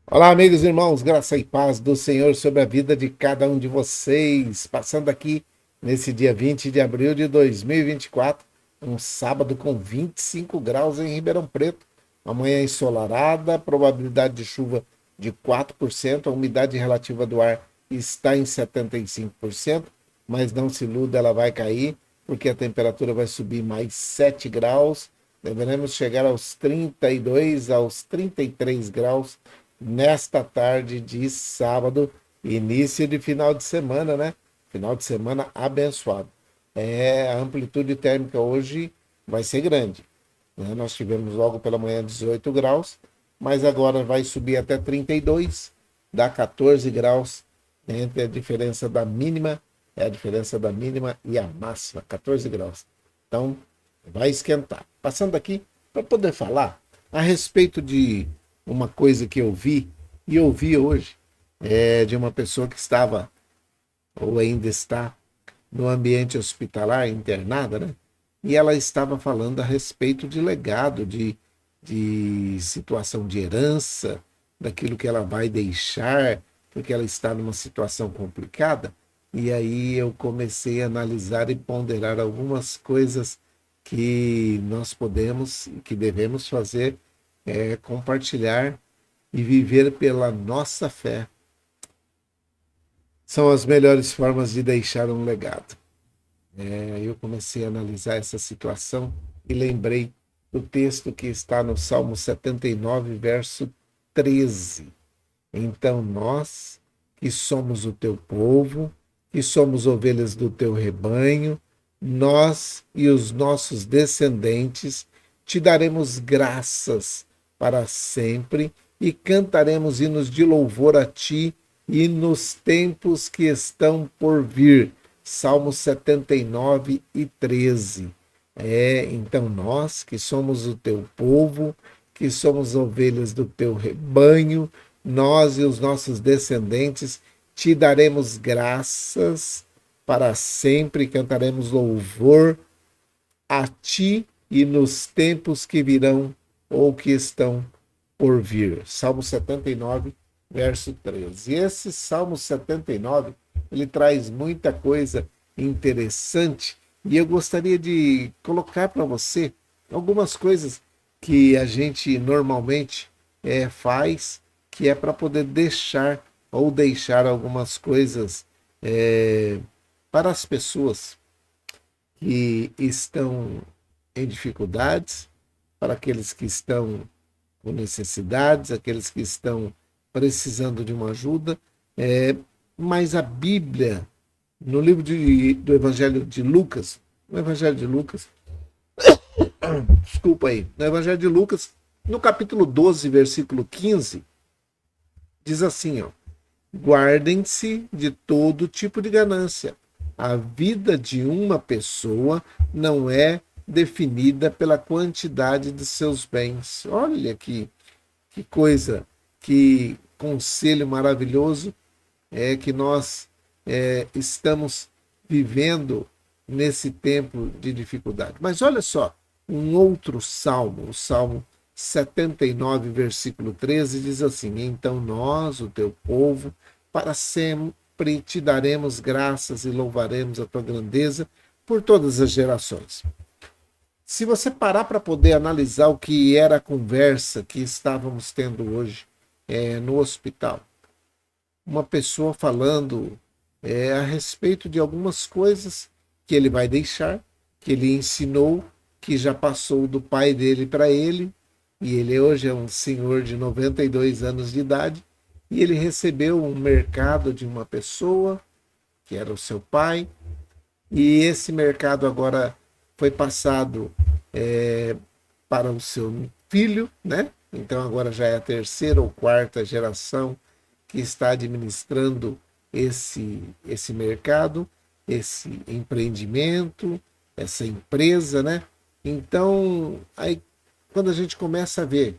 Olá, amigos e irmãos, graça e paz do Senhor sobre a vida de cada um de vocês. Passando aqui nesse dia 20 de abril de 2024, um sábado com 25 graus em Ribeirão Preto. Amanhã ensolarada, probabilidade de chuva de 4%, a umidade relativa do ar está em 75%, mas não se iluda, ela vai cair, porque a temperatura vai subir mais 7 graus. Deveremos chegar aos 32, aos 33 graus nesta tarde de sábado, início de final de semana, né? Final de semana abençoado. A amplitude térmica hoje vai ser grande, né? Nós tivemos logo pela manhã 18 graus, mas agora vai subir até 32, dá 14 graus entre a diferença da mínima, a diferença da mínima e a máxima, 14 graus. Então, vai esquentar. Passando aqui para poder falar a respeito de uma coisa que eu vi e ouvi hoje, de uma pessoa que estava ou ainda está no ambiente hospitalar, internada, né? E ela estava falando a respeito de legado, de situação de herança, daquilo que ela vai deixar, porque ela está numa situação complicada. E aí eu comecei a analisar e ponderar algumas coisas que nós podemos e que devemos fazer, compartilhar e viver pela nossa fé. São as melhores formas de deixar um legado. Eu comecei a analisar essa situação e lembrei do texto que está no Salmo 79, verso 13. Então nós, que somos o teu povo, que somos ovelhas do teu rebanho, nós e os nossos descendentes te daremos graças para sempre e cantaremos hinos de louvor a ti e nos tempos que estão por vir. Salmo 79 e 13. Então nós, que somos o teu povo, que somos ovelhas do teu rebanho, nós e os nossos descendentes te daremos graças para sempre, cantaremos louvor a ti e nos tempos que virão ou que estão por vir. Salmo 79, verso 13. E esse Salmo 79, ele traz muita coisa interessante e eu gostaria de colocar para você algumas coisas que a gente normalmente faz, que é para poder deixar algumas coisas é, para as pessoas que estão em dificuldades, para aqueles que estão com necessidades, aqueles que estão precisando de uma ajuda. Mas a Bíblia, no livro do Evangelho de Lucas, no Evangelho de Lucas, desculpa aí, no Evangelho de Lucas, no capítulo 12, versículo 15, diz assim, ó: guardem-se de todo tipo de ganância. A vida de uma pessoa não é definida pela quantidade de seus bens. Olha que coisa, que conselho maravilhoso que nós estamos vivendo nesse tempo de dificuldade. Mas olha só, um outro salmo, o Salmo 79, versículo 13, diz assim: então nós, o teu povo, para sempre te daremos graças e louvaremos a tua grandeza por todas as gerações. Se você parar para poder analisar o que era a conversa que estávamos tendo hoje no hospital, uma pessoa falando a respeito de algumas coisas que ele vai deixar, que ele ensinou, que já passou do pai dele para ele, e ele hoje é um senhor de 92 anos de idade, e ele recebeu um mercado de uma pessoa, que era o seu pai, e esse mercado agora foi passado para o seu filho, né? Então agora já é a terceira ou quarta geração que está administrando esse mercado, esse empreendimento, essa empresa, né? Então, aí, quando a gente começa a ver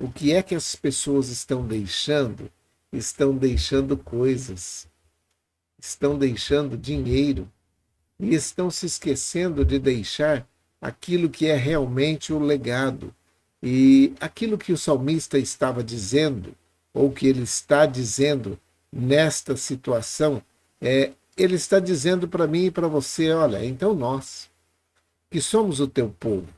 o que é que as pessoas estão deixando coisas, estão deixando dinheiro e estão se esquecendo de deixar aquilo que é realmente o legado. E aquilo que o salmista estava dizendo ou que ele está dizendo nesta situação, ele está dizendo para mim e para você, olha, então nós, que somos o teu povo,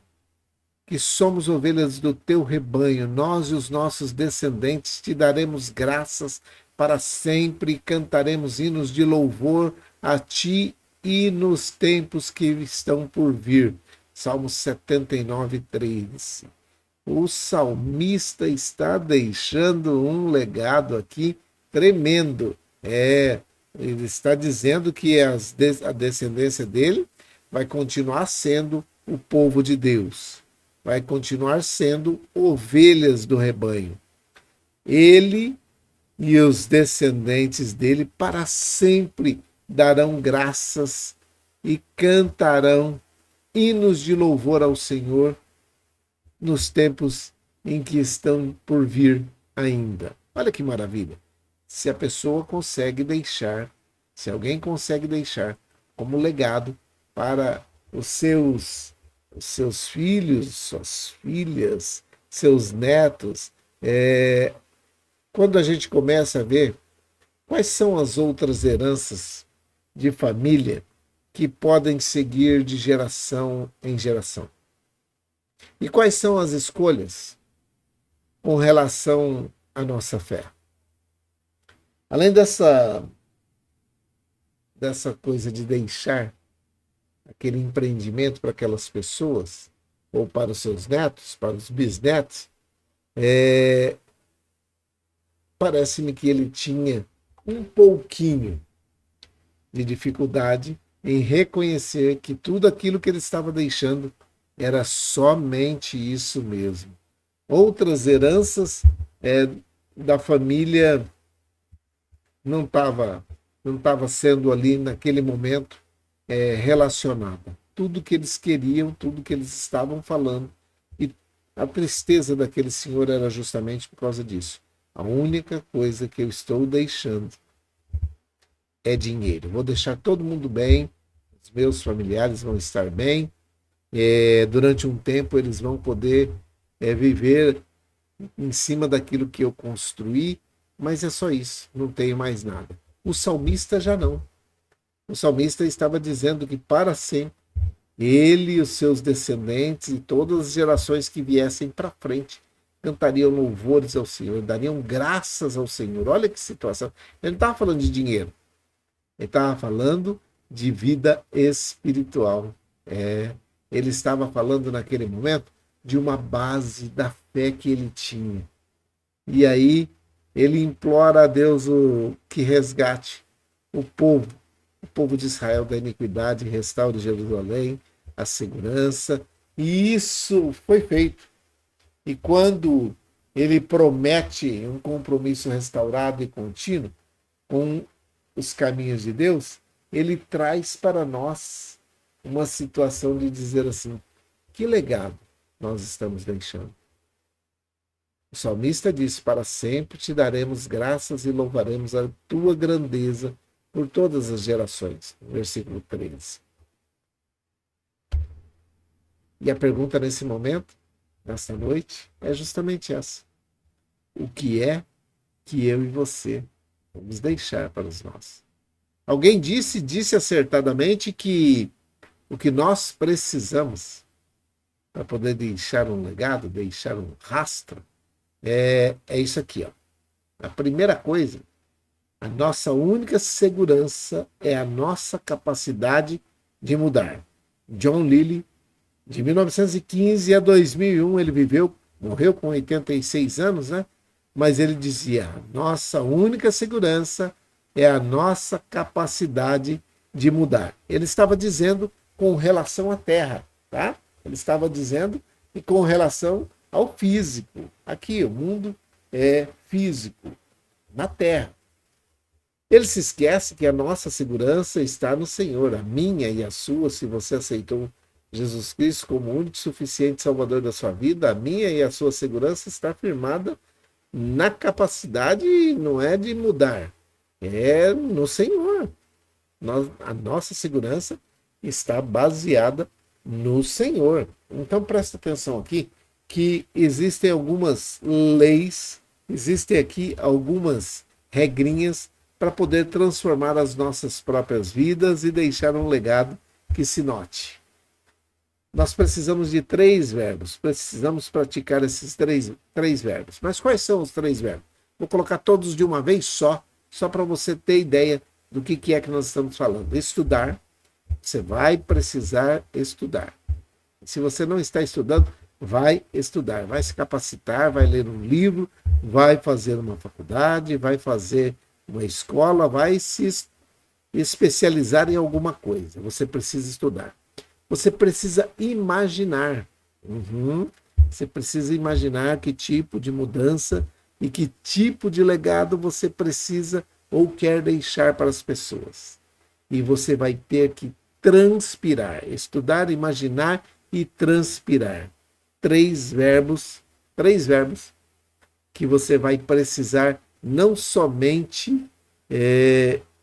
que somos ovelhas do teu rebanho, nós e os nossos descendentes te daremos graças para sempre e cantaremos hinos de louvor a ti e nos tempos que estão por vir. Salmo 79, 13. O salmista está deixando um legado aqui tremendo. Ele está dizendo que a descendência dele vai continuar sendo o povo de Deus, vai continuar sendo ovelhas do rebanho. Ele e os descendentes dele para sempre darão graças e cantarão hinos de louvor ao Senhor nos tempos em que estão por vir ainda. Olha que maravilha! Se a pessoa consegue deixar, se alguém consegue deixar como legado para os seus filhos, suas filhas, seus netos, quando a gente começa a ver quais são as outras heranças de família que podem seguir de geração em geração. E quais são as escolhas com relação à nossa fé? Além dessa coisa de deixar aquele empreendimento para aquelas pessoas, ou para os seus netos, para os bisnetos, parece-me que ele tinha um pouquinho de dificuldade em reconhecer que tudo aquilo que ele estava deixando era somente isso mesmo. Outras heranças da família não estava sendo ali naquele momento relacionada. Tudo que eles queriam, tudo que eles estavam falando, e a tristeza daquele senhor era justamente por causa disso. A única coisa que eu estou deixando é dinheiro. Vou deixar todo mundo bem, os meus familiares vão estar bem, durante um tempo eles vão poder viver em cima daquilo que eu construí, mas é só isso, não tenho mais nada. O salmista já não. O salmista estava dizendo que para sempre, ele e os seus descendentes e todas as gerações que viessem para frente cantariam louvores ao Senhor, dariam graças ao Senhor. Olha que situação. Ele não estava falando de dinheiro, ele estava falando de vida espiritual. Ele estava falando naquele momento de uma base da fé que ele tinha. E aí ele implora a Deus que resgate o povo de Israel da iniquidade, restaure Jerusalém, a segurança. E isso foi feito. E quando ele promete um compromisso restaurado e contínuo com os caminhos de Deus, ele traz para nós uma situação de dizer assim: que legado nós estamos deixando? O salmista diz: para sempre te daremos graças e louvaremos a tua grandeza por todas as gerações. Versículo 13. E a pergunta nesse momento, nesta noite, é justamente essa: o que é que eu e você vamos deixar para os nossos? Alguém disse acertadamente que o que nós precisamos para poder deixar um legado, deixar um rastro, é isso aqui, ó. A primeira coisa, a nossa única segurança é a nossa capacidade de mudar. John Lilly, de 1915 a 2001, ele morreu com 86 anos, né? Mas ele dizia: a nossa única segurança é a nossa capacidade de mudar. Ele estava dizendo com relação à Terra, tá? Ele estava dizendo e com relação ao físico. Aqui, o mundo é físico, na Terra. Ele se esquece que a nossa segurança está no Senhor, a minha e a sua, se você aceitou Jesus Cristo como único e suficiente Salvador da sua vida, a minha e a sua segurança está firmada na capacidade, não é de mudar, é no Senhor. A nossa segurança está baseada no Senhor. Então presta atenção aqui, que existem algumas leis existem aqui algumas regrinhas para poder transformar as nossas próprias vidas e deixar um legado que se note. Nós precisamos de 3 verbos, precisamos praticar esses três verbos. Mas quais são os 3 verbos? Vou colocar todos de uma vez só para você ter ideia do que é que nós estamos falando. Estudar, você vai precisar estudar. Se você não está estudando, vai estudar, vai se capacitar, vai ler um livro, vai fazer uma faculdade, vai fazer uma escola, vai se especializar em alguma coisa. Você precisa estudar. Você precisa imaginar. Você precisa imaginar que tipo de mudança e que tipo de legado você precisa ou quer deixar para as pessoas. E você vai ter que transpirar, estudar, imaginar e transpirar. 3 verbos que você vai precisar não somente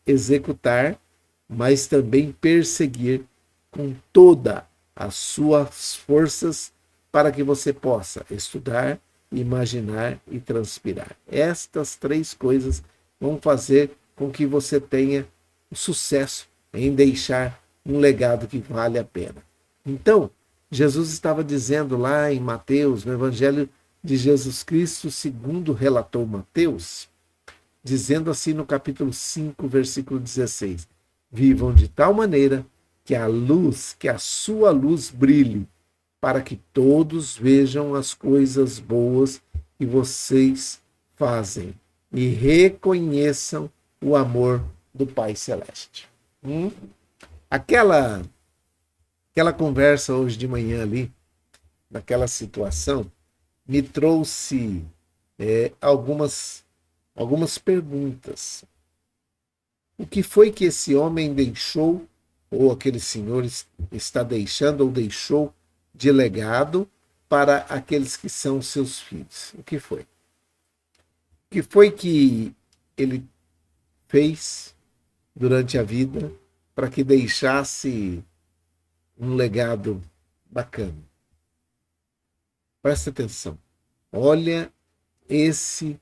executar, mas também perseguir com toda as suas forças para que você possa estudar, imaginar e transpirar. Estas 3 coisas vão fazer com que você tenha sucesso em deixar um legado que vale a pena. Então, Jesus estava dizendo lá em Mateus, no Evangelho de Jesus Cristo, segundo relatou Mateus, dizendo assim no capítulo 5, versículo 16: vivam de tal maneira que a sua luz brilhe, para que todos vejam as coisas boas que vocês fazem e reconheçam o amor do Pai Celeste. Aquela conversa hoje de manhã ali, naquela situação, me trouxe algumas perguntas. O que foi que esse homem deixou, ou aquele senhor está deixando ou deixou de legado para aqueles que são seus filhos? O que foi? O que foi que ele fez durante a vida para que deixasse um legado bacana? Presta atenção. Olha esse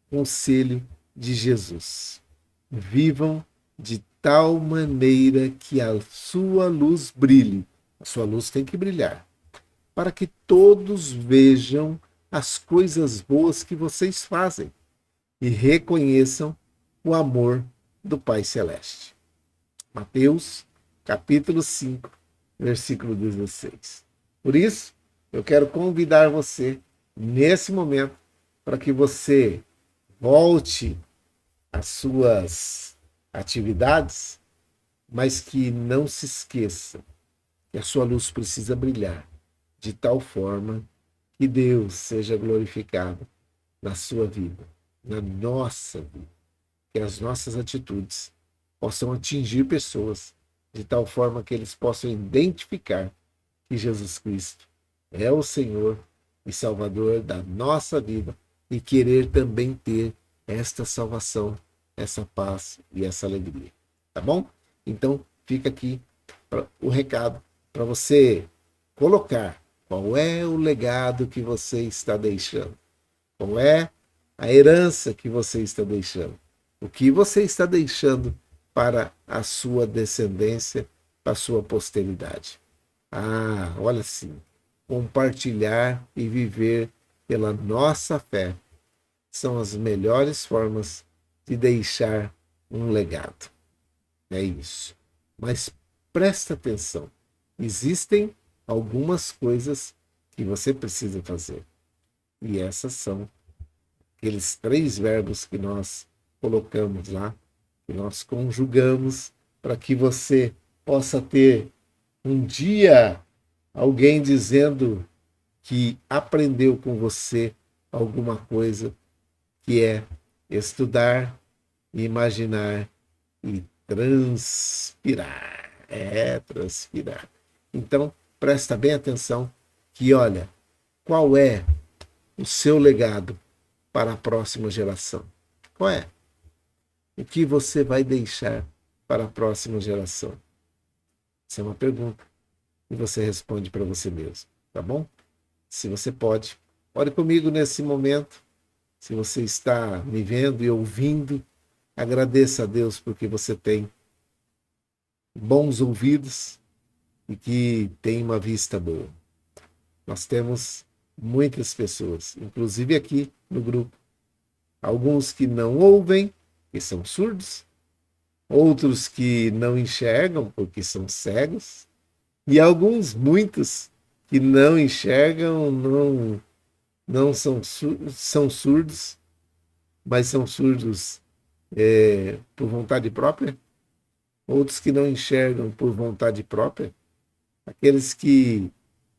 conselho de Jesus. Vivam de tal maneira que a sua luz brilhe. A sua luz tem que brilhar, para que todos vejam as coisas boas que vocês fazem e reconheçam o amor do Pai Celeste. Mateus, capítulo 5, versículo 16. Por isso, eu quero convidar você, nesse momento, para que você volte às suas atividades, mas que não se esqueça que a sua luz precisa brilhar de tal forma que Deus seja glorificado na sua vida, na nossa vida, que as nossas atitudes possam atingir pessoas de tal forma que eles possam identificar que Jesus Cristo é o Senhor e Salvador da nossa vida e querer também ter esta salvação, essa paz e essa alegria. Tá bom? Então, fica aqui o recado para você colocar qual é o legado que você está deixando, qual é a herança que você está deixando, o que você está deixando para a sua descendência, para a sua posteridade. Olha assim, compartilhar e viver pela nossa fé são as melhores formas de deixar um legado. É isso. Mas presta atenção, existem algumas coisas que você precisa fazer. E essas são aqueles 3 verbos que nós colocamos lá, que nós conjugamos para que você possa ter um dia alguém dizendo que aprendeu com você alguma coisa, que é estudar, imaginar e transpirar. Transpirar. Então, presta bem atenção que, olha, qual é o seu legado para a próxima geração? Qual é? O que você vai deixar para a próxima geração? Essa é uma pergunta e você responde para você mesmo, tá bom? Se você pode, ore comigo nesse momento. Se você está me vendo e ouvindo, agradeça a Deus porque você tem bons ouvidos e que tem uma vista boa. Nós temos muitas pessoas, inclusive aqui no grupo, alguns que não ouvem, que são surdos, outros que não enxergam porque são cegos, e alguns, muitos, que não enxergam, não são surdos, mas são surdos por vontade própria, outros que não enxergam por vontade própria, aqueles que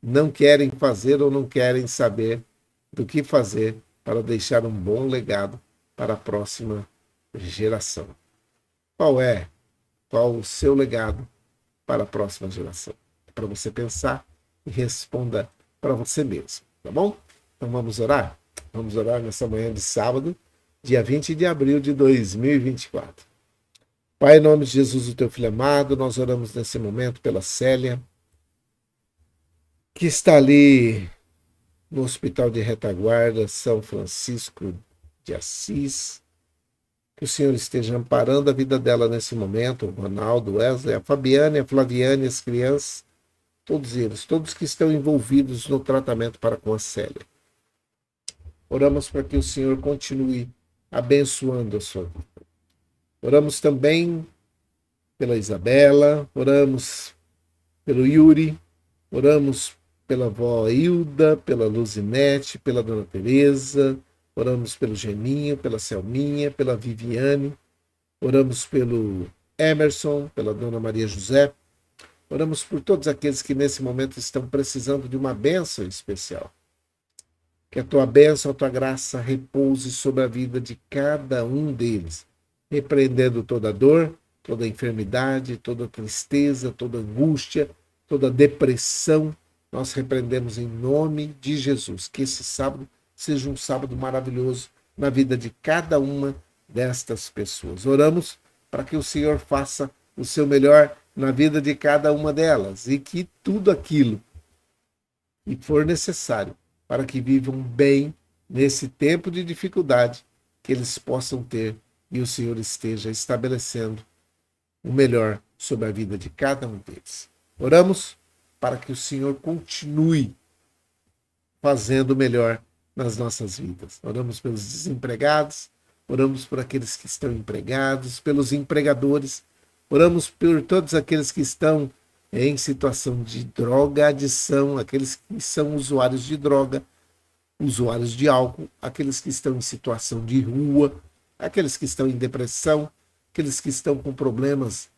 não querem fazer ou não querem saber do que fazer para deixar um bom legado para a próxima geração. Qual o seu legado para a próxima geração? Para você pensar e responda para você mesmo, tá bom? Então vamos orar? Vamos orar nessa manhã de sábado, dia 20 de abril de 2024. Pai, em nome de Jesus, o teu filho amado, nós oramos nesse momento pela Célia, que está ali no Hospital de Retaguarda, São Francisco de Assis. Que o Senhor esteja amparando a vida dela nesse momento, o Ronaldo, o Wesley, a Fabiane, a Flaviane, as crianças, todos eles, todos que estão envolvidos no tratamento para com a Célia. Oramos para que o Senhor continue abençoando a sua vida. Oramos também pela Isabela, oramos pelo Yuri, oramos pela avó Hilda, pela Luzinete, pela Dona Teresa, oramos pelo Geninho, pela Selminha, pela Viviane, oramos pelo Emerson, pela Dona Maria José, oramos por todos aqueles que nesse momento estão precisando de uma bênção especial. Que a tua bênção, a tua graça repouse sobre a vida de cada um deles, repreendendo toda dor, toda enfermidade, toda tristeza, toda angústia, toda depressão. Nós repreendemos em nome de Jesus. Que esse sábado seja um sábado maravilhoso na vida de cada uma destas pessoas. Oramos para que o Senhor faça o seu melhor na vida de cada uma delas e que tudo aquilo que for necessário para que vivam bem nesse tempo de dificuldade, que eles possam ter e o Senhor esteja estabelecendo o melhor sobre a vida de cada um deles. Oramos para que o Senhor continue fazendo o melhor nas nossas vidas. Oramos pelos desempregados, oramos por aqueles que estão empregados, pelos empregadores, oramos por todos aqueles que estão em situação de drogadição, aqueles que são usuários de droga, usuários de álcool, aqueles que estão em situação de rua, aqueles que estão em depressão, aqueles que estão com problemas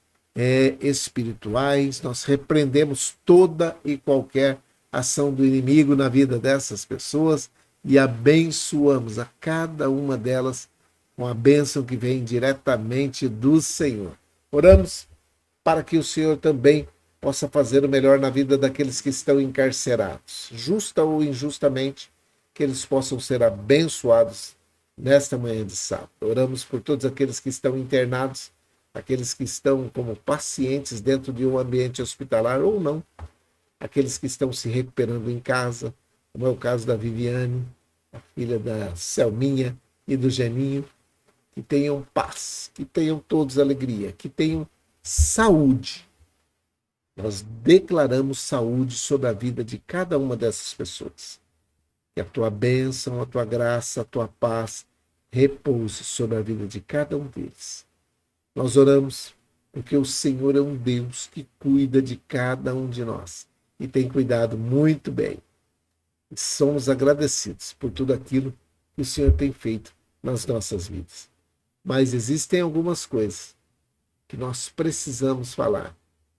espirituais. Nós repreendemos toda e qualquer ação do inimigo na vida dessas pessoas e abençoamos a cada uma delas com a bênção que vem diretamente do Senhor. Oramos para que o Senhor também possa fazer o melhor na vida daqueles que estão encarcerados, justa ou injustamente, que eles possam ser abençoados nesta manhã de sábado. Oramos por todos aqueles que estão internados, aqueles que estão como pacientes dentro de um ambiente hospitalar ou não, aqueles que estão se recuperando em casa, como é o caso da Viviane, a filha da Selminha e do Geninho, que tenham paz, que tenham todos alegria, que tenham saúde. Nós declaramos saúde sobre a vida de cada uma dessas pessoas. Que a tua bênção, a tua graça, a tua paz repouse sobre a vida de cada um deles. Nós oramos porque o Senhor é um Deus que cuida de cada um de nós e tem cuidado muito bem. E somos agradecidos por tudo aquilo que o Senhor tem feito nas nossas vidas. Mas existem algumas coisas que nós precisamos falar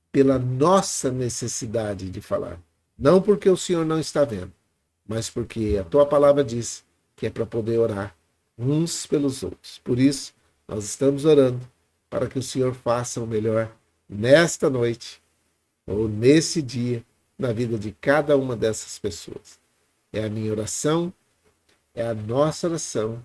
pela nossa necessidade de falar. Não porque o Senhor não está vendo, mas porque a tua palavra diz que é para poder orar uns pelos outros. Por isso, nós estamos orando para que o Senhor faça o melhor nesta noite ou nesse dia na vida de cada uma dessas pessoas. É a minha oração, é a nossa oração,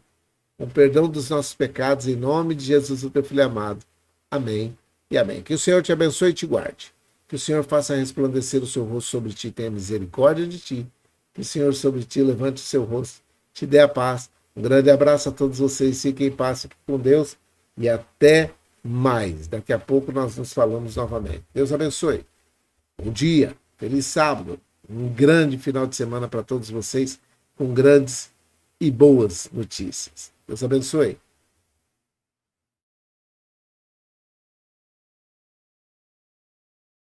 com perdão dos nossos pecados, em nome de Jesus, o teu Filho amado. Amém e amém. Que o Senhor te abençoe e te guarde. Que o Senhor faça resplandecer o seu rosto sobre ti e tenha misericórdia de ti. Que o Senhor sobre ti levante o seu rosto, te dê a paz Um grande abraço a todos vocês, fiquem em paz, fiquem com Deus e até mais. Daqui a pouco nós nos falamos novamente. Deus abençoe. Bom dia, feliz sábado, um grande final de semana para todos vocês, com grandes e boas notícias. Deus abençoe.